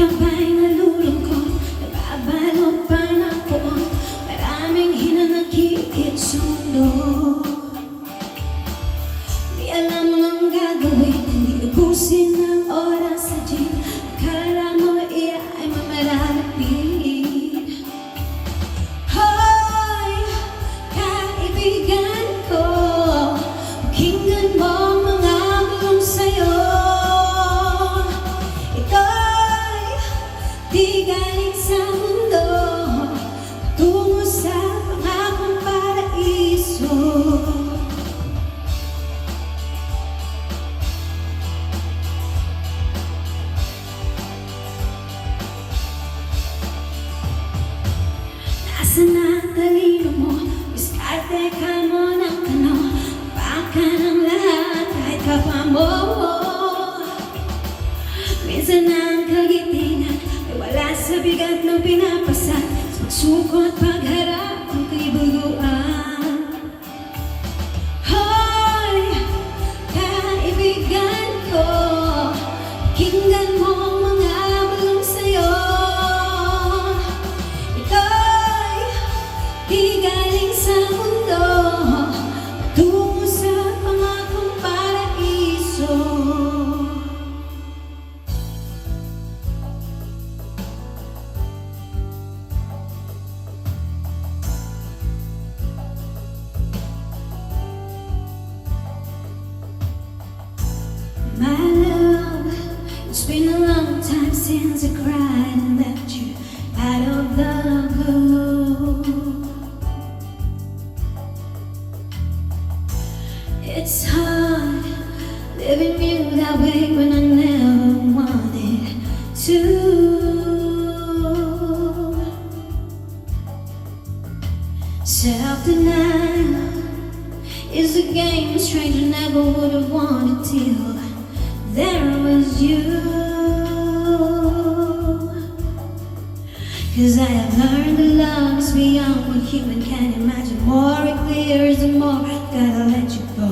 Ikaw ba'y nalulungkot? Nababalot pa na poon? Maraming hinanakit sa mundo. Di alam mo ang gagawin, hindi ubusin ang oras sa jeep. Akala mo iya ay mamaralapit. Hoy, kaibigan ko, pakinggan mo ang mga bulong sa'yo. Ito'y di galing sa mundo, tungo sa pangakong paraiso. Nasaan na talino mo? Diskarte ka mo ng kano. Baka ng lahat kahit kapwa mo. Minsan ang kagitingan ay wala sa bigat ng pinapasat. Sa pagsuko at pagharap ang kaibuguan. Hoy, kaibigan ko, pakinggan mo ang mga bulong sa'yo. Ito'y di galing sa mundo, tungo sa pangakong paraiso. My love, it's been a long time since I cried and left you out of the blue. It's hard living you that way when I never wanted to. Self-denial is a game a stranger never would have wanted till there was you. 'Cause I have learned that love is beyond what human can imagine. More it clears, the more I gotta let you go.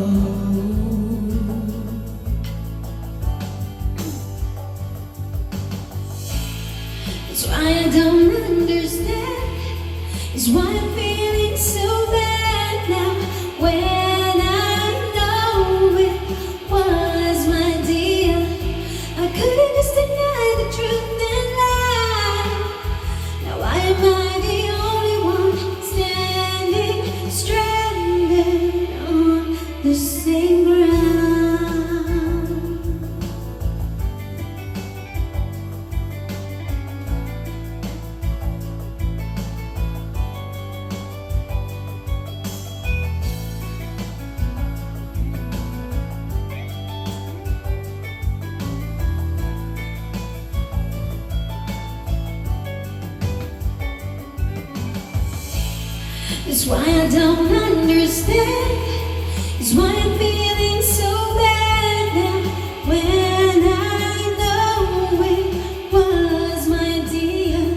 It's why I don't understand. It's why I'm feeling so bad now. When I know it was my deal, I couldn't just deny the truth and lie. Now why am I the only one standing stranded on the same ground? It's why I don't understand. It's why I'm feeling so bad now. When I know it was my deal,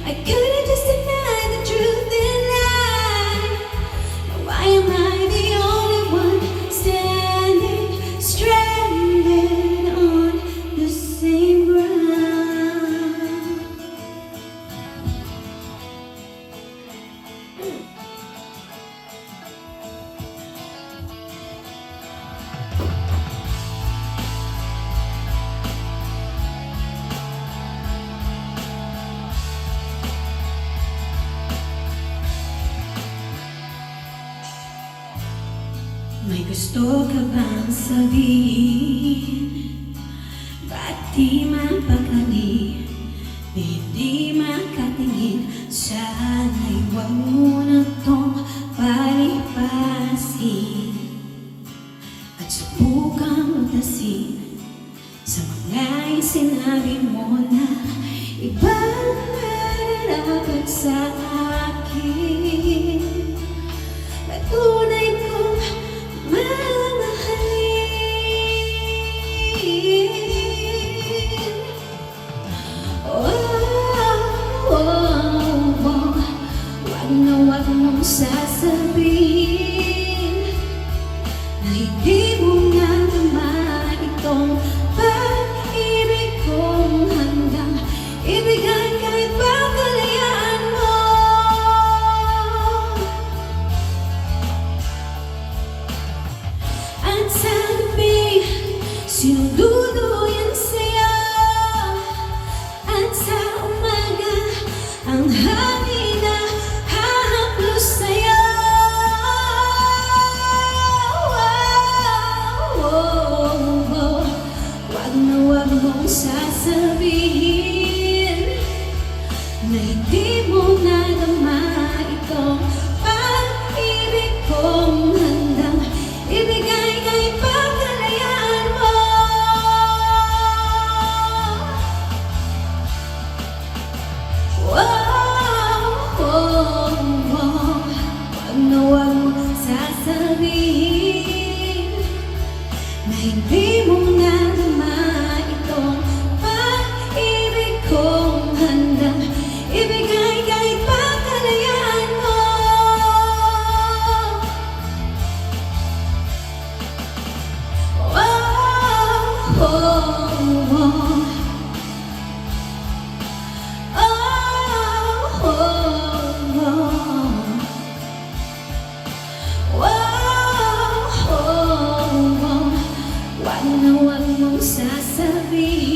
I couldn't just deny the truth and lie. Now why am I the only one standing stranded on the same ground? May gusto ka bang sabihin? Ba't di mapakali? Hindi makatingin? Sana'y huwag mo na tong palipasin at subukang utasin sa mga sinabi mo na ibang nararapat sa akin. Patunay kong mamahalin. Oh, oh, oh. Wag na wag mong sasabihin na hindi mo nga naman itong pag-ibig kong handang kahit pa kalayaan mo. At sa gabi, sinududuyan sa'yo. At sa umaga, ang hangin na hahaplos sa'yo. Wag na wag mong sasabihin na hindi mo nadama itong pag-ibig kong handang ibigay kahit pa kalayaan mo. Wag na wag mong sasabihin na hindi mo nadama itong pag-ibig kong handang ibigay kahit pa kalayaan mo. Wag na wag mong sasabihin